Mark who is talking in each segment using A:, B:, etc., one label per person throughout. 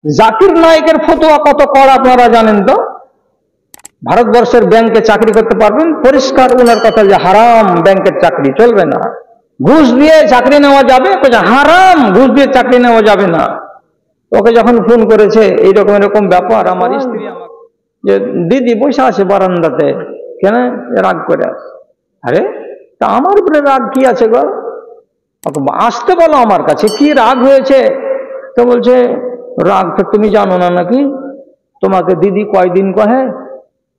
A: জাকির নায়েকের ফতোয়া কত কড়া আপনারা জানেন তো? ভারতবর্ষের ব্যাংকে চাকরি করতে পারবেন, পরিষ্কার ওনার কথা যে হারাম, ব্যাংকের চাকরি চলবে না। ঘুষ দিয়ে চাকরি নেওয়া যাবে, হারাম, ঘুষ দিয়ে চাকরি নেওয়া যাবে না। ওকে যখন ফোন করেছে এইরকম এরকম ব্যাপার, আমার স্ত্রী আমাকে যে দিদি বসে আছে বারান্দাতে, কেন রাগ করে? আরে তা আমার উপরে রাগ কি আছে গো? আসতে বলো আমার কাছে, কি রাগ হয়েছে? তো বলছে রাগ তো তুমি জানো না নাকি? তোমাকে দিদি কয়দিন কহে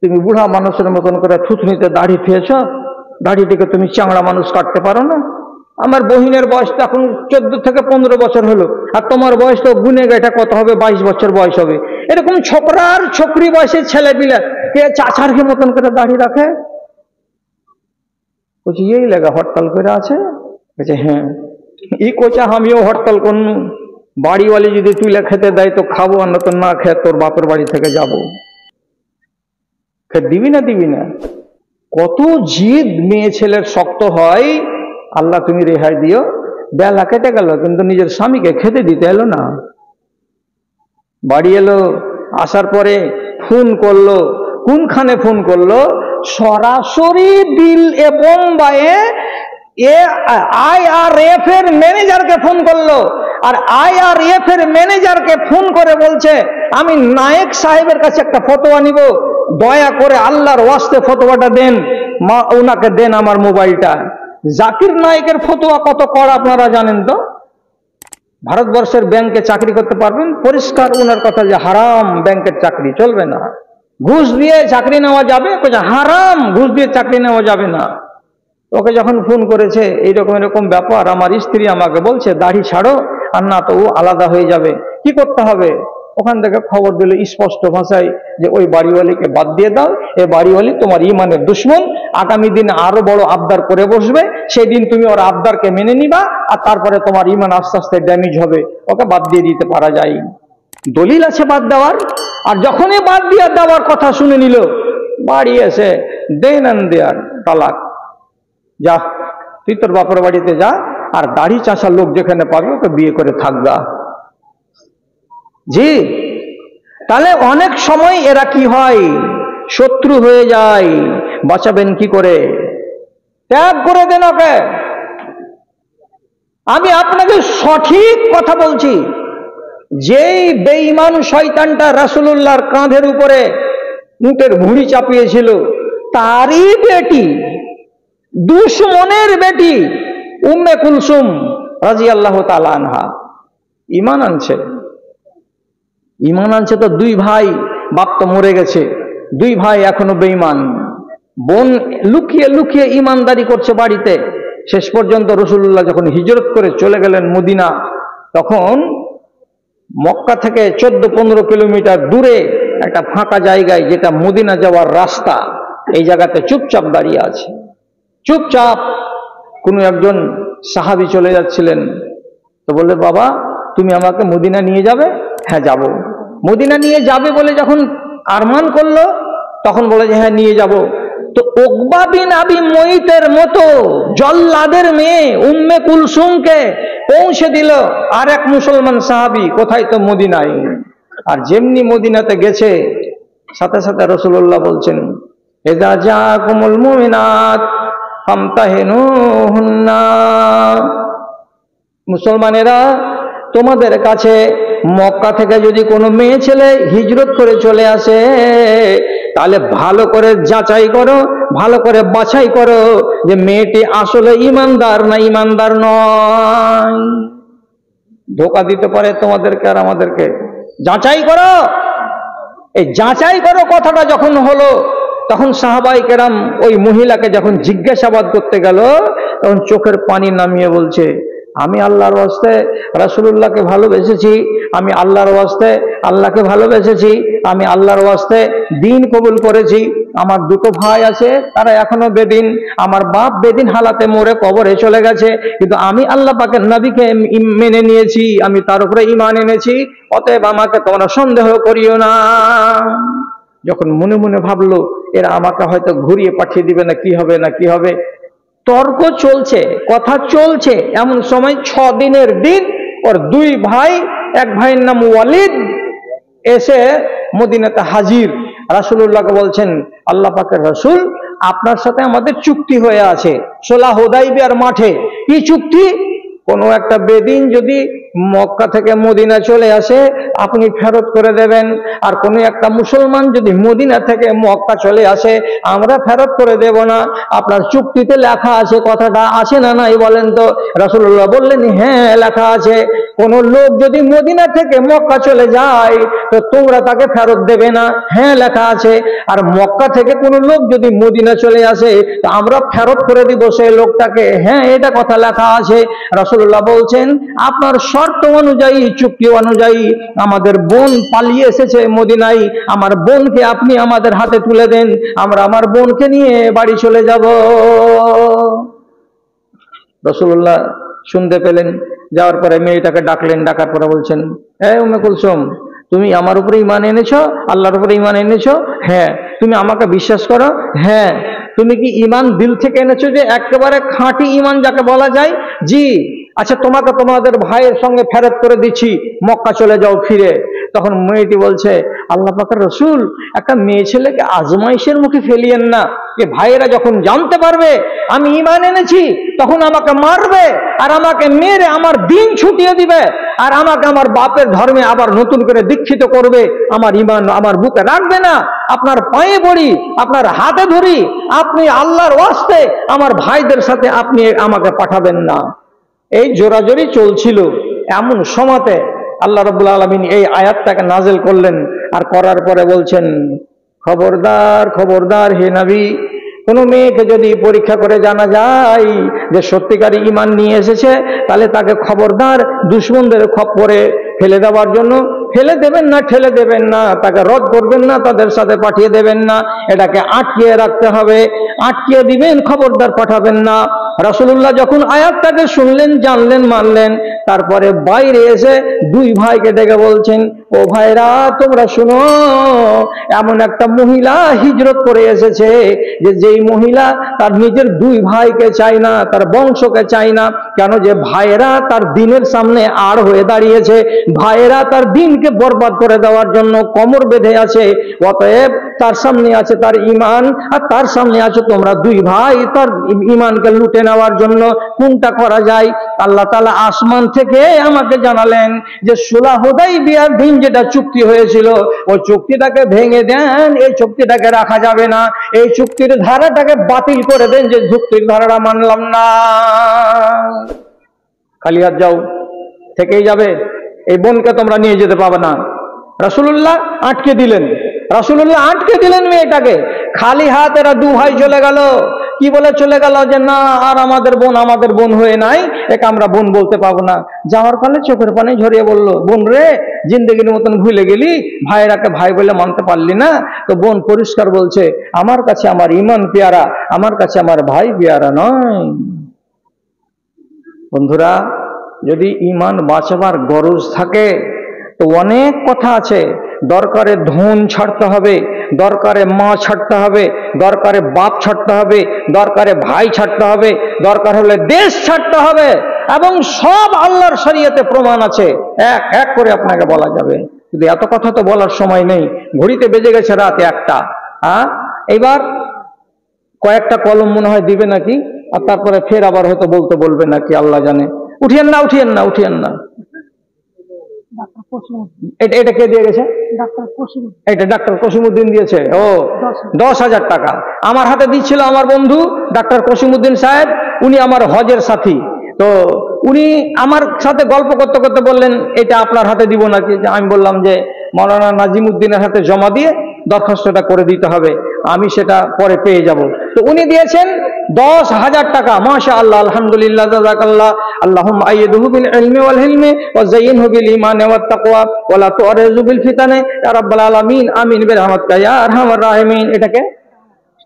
A: তুমি বুড়া মানুষের মতন করে থুতনিতে দাড়ি খেয়েছ, দাড়িটিকে তুমি চাংড়া মানুষ কাটতে পারো না? আমার বহিনের বয়স তো এখন 14 থেকে 15 বছর হলো, আর তোমার বয়স তো গুনে এটা কত হবে, 22 বছর বয়স হবে। এরকম ছোকরার ছোকরি বয়সের ছেলে পিলে কে চাচারকে মতন করে দাড়ি রাখে? বলছি এই লেগা হরতাল করে আছে। বলছে হ্যাঁ, ই কোচা আমিও হরতাল করুন, বাড়িওয়ালি যদি তুলে খেতে দেয় তো খাবো, আর নতুন না খেয়ে তোর বাপের বাড়ি থেকে যাবো। দিবি না দিবি না? কত জিদ মেয়ে ছেলের শক্ত হয়। আল্লাহ তুমি রেহাই দিও। বেলা কেটে গেল কিন্তু নিজের স্বামীকে খেতে দিতে এলো না। বাড়ি এলো, আসার পরে ফোন করলো। কোনখানে ফোন করলো? সরাসরি দিল এ বোম্বাইয়ে IRF এর ম্যানেজারকে ফোন করলো। আর IRF এর ম্যানেজারকে ফোন করে বলছে আমি নায়েক সাহেবের কাছে একটা ফতোয়া নিব, দয়া করে আল্লাহর ওয়াস্তে ফতোয়াটা দেন, মা ওনাকে দেন আমার মোবাইলটা। জাকির নায়েকের ফতোয়া কত কড়া আপনারা জানেন তো? ভারতবর্ষের ব্যাংকে চাকরি করতে পারবেন, পরিষ্কার ওনার কথা যে হারাম, ব্যাংকের চাকরি চলবে না। ঘুষ দিয়ে চাকরি নেওয়া যাবে, হারাম, ঘুষ দিয়ে চাকরি নেওয়া যাবে না। ওকে যখন ফোন করেছে এইরকম এরকম ব্যাপার, আমার স্ত্রী আমাকে বলছে দাড়ি ছাড়ো, আর না তো ও আলাদা হয়ে যাবে। কি করতে হবে? ওখান থেকে খবর দিল স্পষ্ট ভাষায় যে ওই বাড়িওয়ালিকে বাদ দিয়ে দাও, এ বাড়িওয়ালি তোমার ইমানের দুশ্মন, আগামী দিনে আরো বড় আবদার করে বসবে, সেই দিন তুমি ওর আবদারকে মেনে নিবা, আর তারপরে তোমার ইমান আস্তে আস্তে ড্যামেজ হবে। ওকে বাদ দিয়ে দিতে পারা যায়, দলিল আছে বাদ দেওয়ার। আর যখনই বাদ দিয়ে দেওয়ার কথা শুনে নিল, বাড়ি এসে দেন আন দেয়ার তালাক। যা তুই তোর বাপের বাড়িতে যা, আর দাড়ি চাষা লোক যেখানে পাবে ওকে বিয়ে করে থাকবা। জি, তাহলে অনেক সময় এরা কি হয়, শত্রু হয়ে যায়। বাঁচাবেন কি করে? ত্যাগ করে দেন ওকে। আমি আপনাকে সঠিক কথা বলছি, যেই বেঈমান শয়তানটা রাসূলুল্লাহর কাঁধের উপরে উটের ভুঁড়ি চাপিয়েছিল, তারই বেটি, দুশমনের বেটি উম্মে কুলসুম রাদিয়াল্লাহু তাআলা আনহা ঈমান আনছে। ঈমান আনছে তো দুই ভাই, বাপ তো মরে গেছে, দুই ভাই এখনো বেঈমান। বোন লুকিয়ে লুকিয়ে ঈমানদারি করছে বাড়িতে। শেষ পর্যন্ত রাসূলুল্লাহ যখন হিজরত করে চলে গেলেন মদিনা, তখন মক্কা থেকে 14-15 কিলোমিটার দূরে একটা ফাঁকা জায়গায়, যেটা মদিনা যাওয়ার রাস্তা, এই জায়গাতে চুপচাপ দাঁড়িয়ে আছে। চুপচাপ কোনো একজন সাহাবী চলে যাচ্ছিলেন, তো বললে বাবা তুমি আমাকে মদিনা নিয়ে যাবে? হ্যাঁ যাব। মদিনা নিয়ে যাবে বলে যখন আরমান করলো, তখন বলে যে হ্যাঁ নিয়ে যাব। তো উকবা বিন আবি মুইতের মতো জল্লাদের মেয়ে উম্মে কুলসুমকে পৌঁছে দিল আর এক মুসলমান সাহাবী, কোথায়? তো মদিনায়। আর যেমনি মদিনাতে গেছে, সাথে সাথে রাসূলুল্লাহ বলছেন ইযা জাআকুমুল মুমিনাত ফামতাহিনুহুন্না, মুসলমানেরা তোমাদের কাছে মক্কা থেকে যদি কোনো মেয়ে ছেলে হিজরত করে চলে আসে, তাহলে ভালো করে যাচাই করো, ভালো করে বাছাই করো যে মেয়েটি আসলে ঈমানদার না ঈমানদার নয়। ধোঁকা দিতে পারে তোমাদেরকে আর আমাদেরকে, যাচাই করো। এই যাচাই করো কথাটা যখন হলো, তখন সাহাবায়ে কেরাম ওই মহিলাকে যখন জিজ্ঞাসাবাদ করতে গেল, তখন চোখের পানি নামিয়ে বলছে আমি আল্লাহর ওয়াস্তে রাসূলুল্লাহকে ভালোবেসেছি, আমি আল্লাহর ওয়াস্তে আল্লাহকে ভালোবেসেছি, আমি আল্লাহর ওয়াস্তে দ্বীন কবুল করেছি। আমার দুটো ভাই আছে, তারা এখনো বেদিন, আমার বাপ বেদিন হালাতে মরে কবরে চলে গেছে, কিন্তু আমি আল্লাহ পাকের নবীকে মেনে নিয়েছি, আমি তার উপরে ঈমান এনেছি, অতএব আমাকে তোমরা সন্দেহ করিও না। যখন মনে মনে ভাবলো এরা আমাকে হয়তো ঘুরিয়ে পাঠিয়ে দিবে, না কি হবে না কি হবে, তর্ক চলছে, কথা চলছে, এমন সময় 6 দিনের দিন ওর দুই ভাই, এক ভাইয়ের নাম ওয়ালিদ, এসে মদিনাতে হাজির। রাসূলুল্লাহকে বলছেন, আল্লাহ পাকের রাসূল, আপনার সাথে আমাদের চুক্তি হয়ে আছে সুলহ হুদাইবিয়ার মাঠে। কি চুক্তি? কোনো একটা বেদিন যদি মক্কা থেকে মদিনা চলে আসে আপনি ফেরত করে দেবেন, আর কোনো একটা মুসলমান যদি মদিনা থেকে মক্কা চলে আসে আমরা ফেরত করে দেব না। আপনার চুক্তিতে লেখা আছে, কথাটা আছে না নাই বলেন তো? রাসূলুল্লাহ বললেন, হ্যাঁ লেখা আছে। কোন লোক যদি মদিনা থেকে মক্কা চলে যায় তো তোমরা তাকে ফেরত দেবে না, হ্যাঁ লেখা আছে। আর মক্কা থেকে কোন লোক যদি মদিনা চলে আসে তো আমরা ফেরত করে দিব সেই লোকটাকে, হ্যাঁ এটা কথা লেখা আছে। রাসূলুল্লাহ বলছেন, আপনার শর্ত অনুযায়ী, চুক্তি অনুযায়ী আমাদের বোন পালিয়ে এসেছে মদিনায়, আমার বোনকে আপনি আমাদের হাতে তুলে দেন, আমরা আমার বোনকে নিয়ে বাড়ি চলে যাব। রাসূলুল্লাহ শুনতে পেলেন, যাওয়ার পরে মেয়েটাকে ডাকলেন, ডাকার পরে বলছেন, এই উম্মে কুলসুম, তুমি আমার উপরে ঈমান এনেছো, আল্লাহর উপরে ঈমান এনেছো? হ্যাঁ। তুমি আমাকে বিশ্বাস করো? হ্যাঁ। তুমি কি ঈমান দিল থেকে এনেছো, যে একেবারে খাঁটি ঈমান যাকে বলা যায়? জি। আচ্ছা, তোমাকে তোমাদের ভাইয়ের সঙ্গে ফেরত করে দিচ্ছি, মক্কা চলে যাও ফিরে। তখন মেয়েটি বলছে, আল্লাহ পাকের রাসূল, একটা মেয়ে ছেলেকে আজমাইশের মুখে ফেলিয়েন না। যে ভাইয়েরা যখন জানতে পারবে আমি ঈমান এনেছি তখন আমাকে মারবে, আর আমাকে মেরে আমার দিন ছুটিয়ে দিবে, আর আমাকে আমার বাপের ধর্মে আবার নতুন করে দীক্ষিত করবে, আমার ঈমান আমার বুকে রাখবে না। আপনার পায়ে পড়ি, আপনার হাতে ধরি, আপনি আল্লাহর ওয়াস্তে আমার ভাইদের সাথে আপনি আমাকে পাঠাবেন না। এই জোরাজোরি চলছিল। এমন সময়তে আল্লাহ রাব্বুল আলামিন এই আয়াতটাকে নাযিল করলেন, আর করার পরে বলছেন, খবরদার খবরদার হে নবী, কোনো মেয়েকে যদি পরীক্ষা করে জানা যায় যে সত্যিকারী ঈমান নিয়ে এসেছে, তাহলে তাকে খবরদার দুশমনদের খপ্পরে ফেলে দেওয়ার জন্য ফেলে দেবেন না, ঠেলে দেবেন না, তাকে রদ করবেন না, তাদের সাথে পাঠিয়ে দেবেন না, এটাকে আটকিয়ে রাখতে হবে, আটকিয়ে দিবেন, খবরদার পাঠাবেন না। রাসূলুল্লাহ যখন আয়াতটাকে শুনলেন, জানলেন, মানলেন, তারপরে বাইরে এসে দুই ভাইকে ডেকে বলছেন, ও ভাইরা তোমরা শুনো, এমন একটা মহিলা হিজরত করে এসেছে যে যেই মহিলা তার নিজের দুই ভাইকে চায় না, তার বংশকে চায় না। কেন? যে ভাইয়েরা তার দিনের সামনে আড় হয়ে দাঁড়িয়েছে, ভাইয়েরা তার দিনকে বরবাদ করে দেওয়ার জন্য কোমর বেঁধে আছে। অতএব তার সামনে আছে তার ঈমান, আর তার সামনে আছে তোমরা দুই ভাই তার ঈমানকে লুটে নেওয়ার জন্য। কোনটা করা যায়? আল্লাহ তাআলা আসমান থেকে আমাকে জানালেন যে সুলহ হুদাইবিয়ার দিন যেটা চুক্তি হয়েছিল ওই চুক্তিটাকে ভেঙে দেন, এই চুক্তিটাকে রাখা যাবে না, এই চুক্তির ধারাটাকে বাতিল করে দেন, যে চুক্তির ধারাটা মানলাম না। খালি হাত যাও, থেকেই যাবে, এই বোনকে তোমরা নিয়ে যেতে পাবে না। রাসূলুল্লাহ আটকে দিলেন, রাসূলুল্লাহ আটকে দিলেন মেয়েটাকে। খালি হাত এরা দু ভাই চলে গেল। কি বলে চলে গেল? যে না, আর আমাদের বোন হয়ে নাই, একে আমরা বোন বলতে পাবো না। যাওয়ার কালে চোখের পানি ঝরিয়ে বলল, বোন রে, জিন্দগির মতন ভুলে গেলি, ভাইয়েরাকে ভাই বলে মানতে পারলি না? তো বোন পরিষ্কার বলছে, আমার কাছে আমার ঈমান পেয়ারা, আমার কাছে আমার ভাই পেয়ারা নয়। বন্ধুরা, যদি ঈমান বাঁচাবার গরজ থাকে তো অনেক কথা আছে। দরকারে ধন ছাড়তে হবে, দরকারে মা ছাড়তে হবে, দরকারে বাপ ছাড়তে হবে, দরকারে ভাই ছাড়তে হবে, দরকার হলে দেশ ছাড়তে হবে, এবং সব আল্লাহর শরীয়তে প্রমাণ আছে, এক এক করে আপনাকে বলা যাবে। কিন্তু এত কথা তো বলার সময় নেই, ঘড়িতে বেজে গেছে রাত 1টা। এইবার কয়েকটা কলম মনে হয় দিবে নাকি, আর তারপরে ফের আবার হয়তো বলতে বলবে নাকি, আল্লাহ জানে। উঠিয়েন না, উঠিয়েন না, উঠিয়েন না। এটা কে দিয়ে গেছে? এটা ডাক্তার কসিমউদ্দিন দিয়েছে। ও 10,000 টাকা আমার হাতে দিচ্ছিল আমার বন্ধু ডাক্তার কসিমউদ্দিন সাহেব। উনি আমার হজের সাথী। তো উনি আমার সাথে গল্প করতে করতে বললেন, এটা আপনার হাতে দিব নাকি? আমি বললাম যে মাওলানা নাজিমউদ্দিনের হাতে জমা দিয়ে দরখাস্তটা করে দিতে হবে, আমি সেটা পরে পেয়ে যাব। তো উনি দিয়েছেন 10,000 টাকা। মাশাআল্লাহ, আলহামদুলিল্লাহ, জাযাকাল্লাহ। আল্লাহুম্মা আইয়িদহু বিল ইলমি ওয়াল হিলমি ওয়া যায়্যিনহু বিল ঈমানি ওয়াত তাকওয়া ওয়া লা তু'রিযু বিল ফিতানি ইয়া রাব্বাল আলামিন, আমিন বিরহমাতিকা ইয়া আরহামার রাহিমিন। এটাকে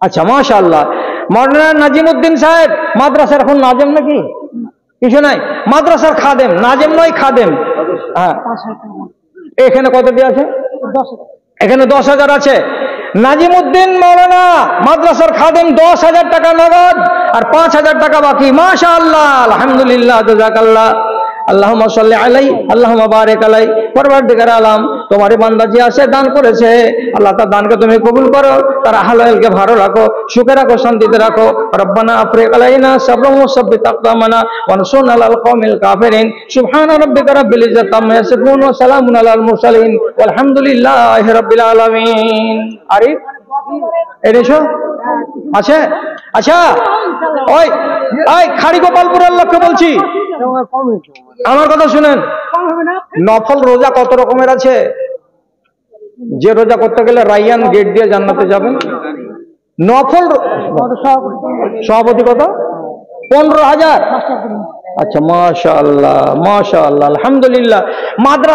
A: আচ্ছা, মাশাআল্লাহ। মাওলানা নাজিমউদ্দিন সাহেব মাদ্রাসার এখন নাজেম নাকি? কিছু নাই, মাদ্রাসার খাদেম, নাজেম নয়, খাদেম। হ্যাঁ, এখানে কত দিয়ে আছে? এখানে 10,000 আছে। নাজিমউদ্দিন মাওলানা মাদ্রাসার খাদেম, 10,000 টাকা নগদ আর 5,000 টাকা বাকি। মাশাআল্লাহ, আলহামদুলিল্লাহ, জাযাকাল্লাহ। আল্লাহুম্মা সাল্লি আলাইহি, আল্লাহুম্মা বারিক আলাইহি, পরওয়ারদিগার আলাম। তোমারই বান্দা যে আছে দান করেছে, আল্লাহ তার দানকে তুমি কবুল করো, তার আহলকে ভালো রাখো, সুখে রাখো, শান্তিতে রাখো। রব্বানা আফরিগ আলাইনা সাবরাম ওয়া সাব্বিত আকদামানা ওয়ানসুরনা আলাল কওমিল কাফিরিন। সুবহানা রাব্বিকা রাব্বিল ইজ্জাতি আম্মা ইয়াসিফুন ওয়া সালামুন আলাল মুরসালিন ওয়ালহামদুলিল্লাহি রাব্বিল আলামিন। আরিফ এনেছো আছে? আচ্ছা ওই ওই খাড়ি গোপালপুরের লোককে বলছি, আমার কথা শুনেন। নফল রোজা কত রকমের আছে? যে রোজা করতে গেলে রাইয়ান গেট দিয়ে জান্নাতে যাবেন। নফল সভাপতি কত? 15,000। আচ্ছা মাশাআল্লাহ মাশাআল্লাহ আলহামদুলিল্লাহ। মাদ্রাসা